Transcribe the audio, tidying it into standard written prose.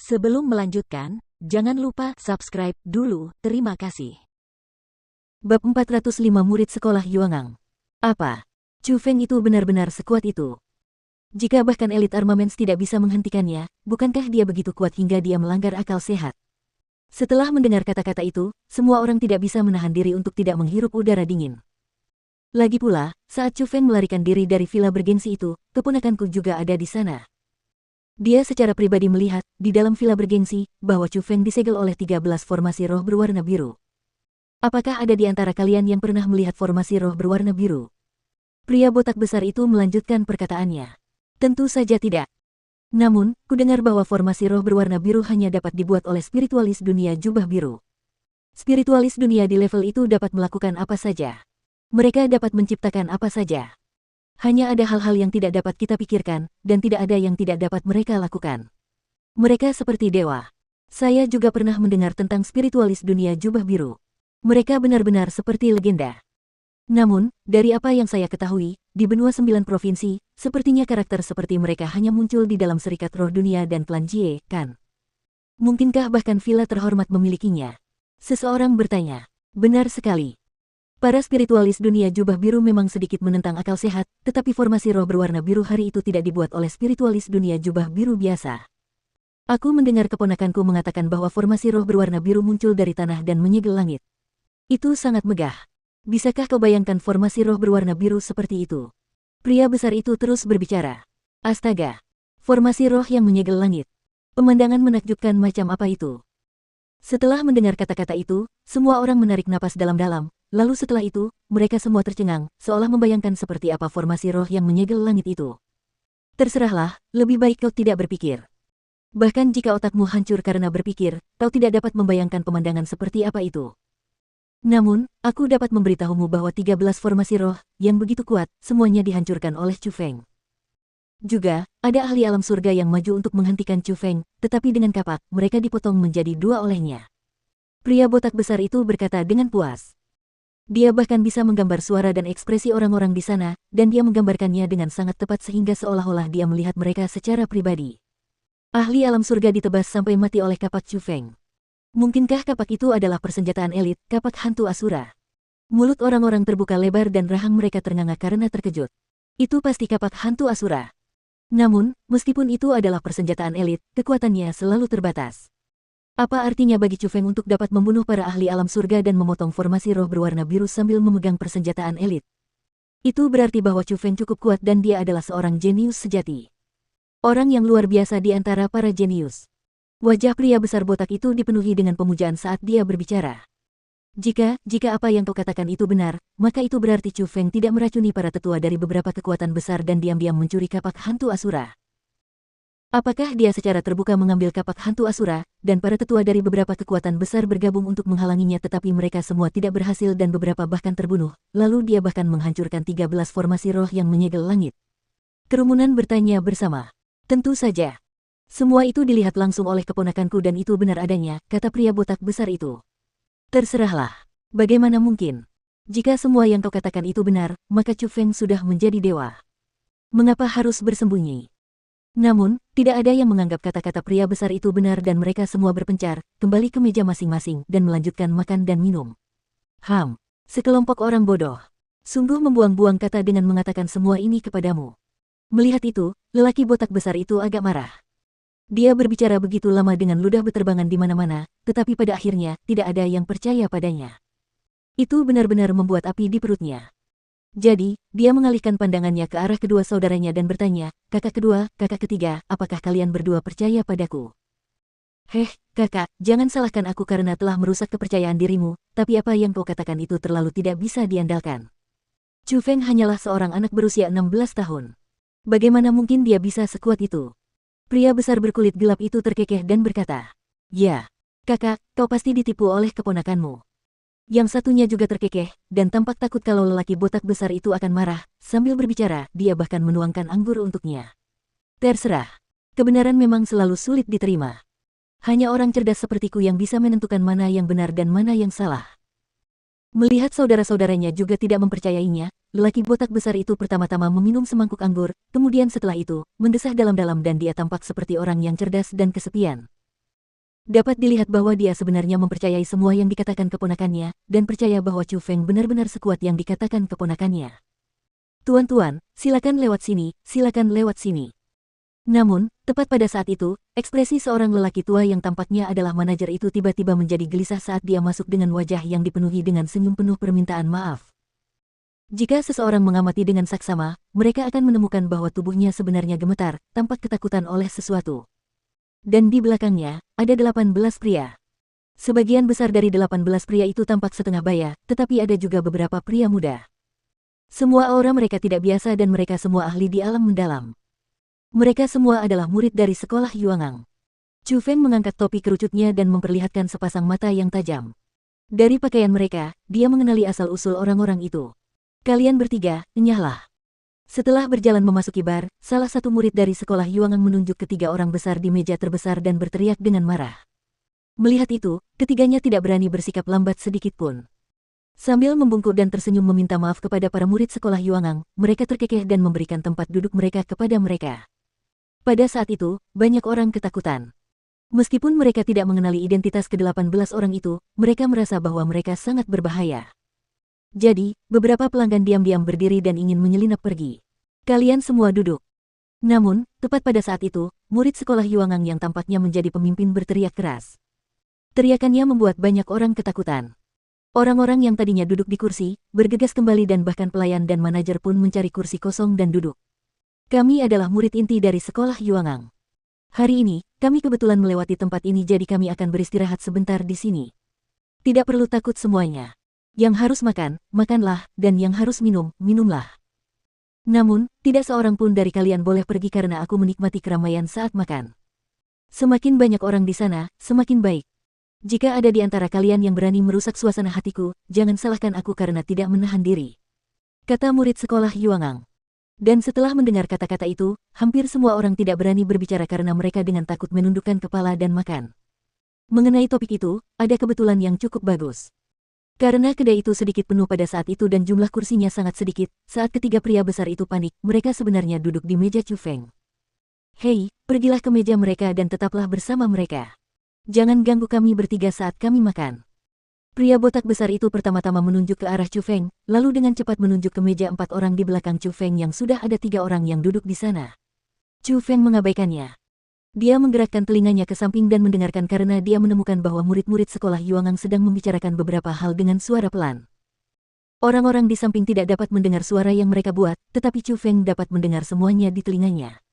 Sebelum melanjutkan, jangan lupa subscribe dulu, terima kasih. Bab 405 Murid Sekolah Yuangang. Apa? Chu Feng itu benar-benar sekuat itu? Jika bahkan elit armaments tidak bisa menghentikannya, bukankah dia begitu kuat hingga dia melanggar akal sehat? Setelah mendengar kata-kata itu, semua orang tidak bisa menahan diri untuk tidak menghirup udara dingin. Lagi pula, saat Chu Feng melarikan diri dari villa bergengsi itu, keponakanku juga ada di sana. Dia secara pribadi melihat, di dalam villa bergengsi, bahwa Chu Feng disegel oleh 13 formasi roh berwarna biru. Apakah ada di antara kalian yang pernah melihat formasi roh berwarna biru? Pria botak besar itu melanjutkan perkataannya. Tentu saja tidak. Namun, kudengar bahwa formasi roh berwarna biru hanya dapat dibuat oleh spiritualis dunia jubah biru. Spiritualis dunia di level itu dapat melakukan apa saja. Mereka dapat menciptakan apa saja. Hanya ada hal-hal yang tidak dapat kita pikirkan, dan tidak ada yang tidak dapat mereka lakukan. Mereka seperti dewa. Saya juga pernah mendengar tentang spiritualis dunia jubah biru. Mereka benar-benar seperti legenda. Namun, dari apa yang saya ketahui, di benua 9 provinsi, sepertinya karakter seperti mereka hanya muncul di dalam serikat roh dunia dan klan Jie, kan? Mungkinkah bahkan villa terhormat memilikinya? Seseorang bertanya. Benar sekali. Para spiritualis dunia jubah biru memang sedikit menentang akal sehat, tetapi formasi roh berwarna biru hari itu tidak dibuat oleh spiritualis dunia jubah biru biasa. Aku mendengar keponakanku mengatakan bahwa formasi roh berwarna biru muncul dari tanah dan menyegel langit. Itu sangat megah. Bisakah kau bayangkan formasi roh berwarna biru seperti itu? Pria besar itu terus berbicara. Astaga! Formasi roh yang menyegel langit. Pemandangan menakjubkan macam apa itu? Setelah mendengar kata-kata itu, semua orang menarik napas dalam-dalam. Lalu setelah itu, mereka semua tercengang, seolah membayangkan seperti apa formasi roh yang menyegel langit itu. Terserahlah, lebih baik kau tidak berpikir. Bahkan jika otakmu hancur karena berpikir, kau tidak dapat membayangkan pemandangan seperti apa itu. Namun, aku dapat memberitahumu bahwa 13 formasi roh, yang begitu kuat, semuanya dihancurkan oleh Chu Feng. Juga, ada ahli alam surga yang maju untuk menghentikan Chu Feng, tetapi dengan kapak, mereka dipotong menjadi 2 olehnya. Pria botak besar itu berkata dengan puas. Dia bahkan bisa menggambar suara dan ekspresi orang-orang di sana, dan dia menggambarkannya dengan sangat tepat sehingga seolah-olah dia melihat mereka secara pribadi. Ahli alam surga ditebas sampai mati oleh kapak Chu Feng. Mungkinkah kapak itu adalah persenjataan elit, kapak hantu Asura? Mulut orang-orang terbuka lebar dan rahang mereka ternganga karena terkejut. Itu pasti kapak hantu Asura. Namun, meskipun itu adalah persenjataan elit, kekuatannya selalu terbatas. Apa artinya bagi Chu Feng untuk dapat membunuh para ahli alam surga dan memotong formasi roh berwarna biru sambil memegang persenjataan elit? Itu berarti bahwa Chu Feng cukup kuat dan dia adalah seorang jenius sejati. Orang yang luar biasa di antara para jenius. Wajah pria besar botak itu dipenuhi dengan pemujaan saat dia berbicara. Jika apa yang kau katakan itu benar, maka itu berarti Chu Feng tidak meracuni para tetua dari beberapa kekuatan besar dan diam-diam mencuri kapak hantu Asura. Apakah dia secara terbuka mengambil kapak hantu Asura, dan para tetua dari beberapa kekuatan besar bergabung untuk menghalanginya tetapi mereka semua tidak berhasil dan beberapa bahkan terbunuh, lalu dia bahkan menghancurkan 13 formasi roh yang menyegel langit? Kerumunan bertanya bersama. Tentu saja. Semua itu dilihat langsung oleh keponakanku dan itu benar adanya, kata pria botak besar itu. Terserahlah. Bagaimana mungkin? Jika semua yang kau katakan itu benar, maka Chu Feng sudah menjadi dewa. Mengapa harus bersembunyi? Namun, tidak ada yang menganggap kata-kata pria besar itu benar dan mereka semua berpencar, kembali ke meja masing-masing dan melanjutkan makan dan minum. Sekelompok orang bodoh. Sungguh membuang-buang kata dengan mengatakan semua ini kepadamu. Melihat itu, lelaki botak besar itu agak marah. Dia berbicara begitu lama dengan ludah beterbangan di mana-mana, tetapi pada akhirnya, tidak ada yang percaya padanya. Itu benar-benar membuat api di perutnya. Jadi, dia mengalihkan pandangannya ke arah kedua saudaranya dan bertanya, kakak kedua, kakak ketiga, apakah kalian berdua percaya padaku? Kakak, jangan salahkan aku karena telah merusak kepercayaan dirimu, tapi apa yang kau katakan itu terlalu tidak bisa diandalkan. Chu Feng hanyalah seorang anak berusia 16 tahun. Bagaimana mungkin dia bisa sekuat itu? Pria besar berkulit gelap itu terkekeh dan berkata, ya, kakak, kau pasti ditipu oleh keponakanmu. Yang satunya juga terkekeh, dan tampak takut kalau lelaki botak besar itu akan marah. Sambil berbicara, dia bahkan menuangkan anggur untuknya. Terserah. Kebenaran memang selalu sulit diterima. Hanya orang cerdas sepertiku yang bisa menentukan mana yang benar dan mana yang salah. Melihat saudara-saudaranya juga tidak mempercayainya, lelaki botak besar itu pertama-tama meminum semangkuk anggur, kemudian setelah itu, mendesah dalam-dalam dan dia tampak seperti orang yang cerdas dan kesepian. Dapat dilihat bahwa dia sebenarnya mempercayai semua yang dikatakan keponakannya, dan percaya bahwa Chu Feng benar-benar sekuat yang dikatakan keponakannya. Tuan-tuan, silakan lewat sini, silakan lewat sini. Namun, tepat pada saat itu, ekspresi seorang lelaki tua yang tampaknya adalah manajer itu tiba-tiba menjadi gelisah saat dia masuk dengan wajah yang dipenuhi dengan senyum penuh permintaan maaf. Jika seseorang mengamati dengan saksama, mereka akan menemukan bahwa tubuhnya sebenarnya gemetar, tampak ketakutan oleh sesuatu. Dan di belakangnya, ada 18 pria. Sebagian besar dari 18 pria itu tampak setengah baya, tetapi ada juga beberapa pria muda. Semua aura mereka tidak biasa dan mereka semua ahli di alam mendalam. Mereka semua adalah murid dari sekolah Yuangang. Chu Feng mengangkat topi kerucutnya dan memperlihatkan sepasang mata yang tajam. Dari pakaian mereka, dia mengenali asal-usul orang-orang itu. Kalian bertiga, enyahlah. Setelah berjalan memasuki bar, salah satu murid dari sekolah Yuangang menunjuk ketiga orang besar di meja terbesar dan berteriak dengan marah. Melihat itu, ketiganya tidak berani bersikap lambat sedikit pun. Sambil membungkuk dan tersenyum meminta maaf kepada para murid sekolah Yuangang, mereka terkekeh dan memberikan tempat duduk mereka kepada mereka. Pada saat itu, banyak orang ketakutan. Meskipun mereka tidak mengenali identitas ke-18 orang itu, mereka merasa bahwa mereka sangat berbahaya. Jadi, beberapa pelanggan diam-diam berdiri dan ingin menyelinap pergi. Kalian semua duduk. Namun, tepat pada saat itu, murid sekolah Yuangang yang tampaknya menjadi pemimpin berteriak keras. Teriakannya membuat banyak orang ketakutan. Orang-orang yang tadinya duduk di kursi, bergegas kembali dan bahkan pelayan dan manajer pun mencari kursi kosong dan duduk. Kami adalah murid inti dari sekolah Yuangang. Hari ini, kami kebetulan melewati tempat ini jadi kami akan beristirahat sebentar di sini. Tidak perlu takut semuanya. Yang harus makan, makanlah, dan yang harus minum, minumlah. Namun, tidak seorang pun dari kalian boleh pergi karena aku menikmati keramaian saat makan. Semakin banyak orang di sana, semakin baik. Jika ada di antara kalian yang berani merusak suasana hatiku, jangan salahkan aku karena tidak menahan diri. Kata murid sekolah Yuangang. Dan setelah mendengar kata-kata itu, hampir semua orang tidak berani berbicara karena mereka dengan takut menundukkan kepala dan makan. Mengenai topik itu, ada kebetulan yang cukup bagus. Karena kedai itu sedikit penuh pada saat itu dan jumlah kursinya sangat sedikit, saat ketiga pria besar itu panik, mereka sebenarnya duduk di meja Chu Feng. Hei, pergilah ke meja mereka dan tetaplah bersama mereka. Jangan ganggu kami bertiga saat kami makan. Pria botak besar itu pertama-tama menunjuk ke arah Chu Feng, lalu dengan cepat menunjuk ke meja 4 orang di belakang Chu Feng yang sudah ada 3 orang yang duduk di sana. Chu Feng mengabaikannya. Dia menggerakkan telinganya ke samping dan mendengarkan karena dia menemukan bahwa murid-murid sekolah Yuangang sedang membicarakan beberapa hal dengan suara pelan. Orang-orang di samping tidak dapat mendengar suara yang mereka buat, tetapi Chu Feng dapat mendengar semuanya di telinganya.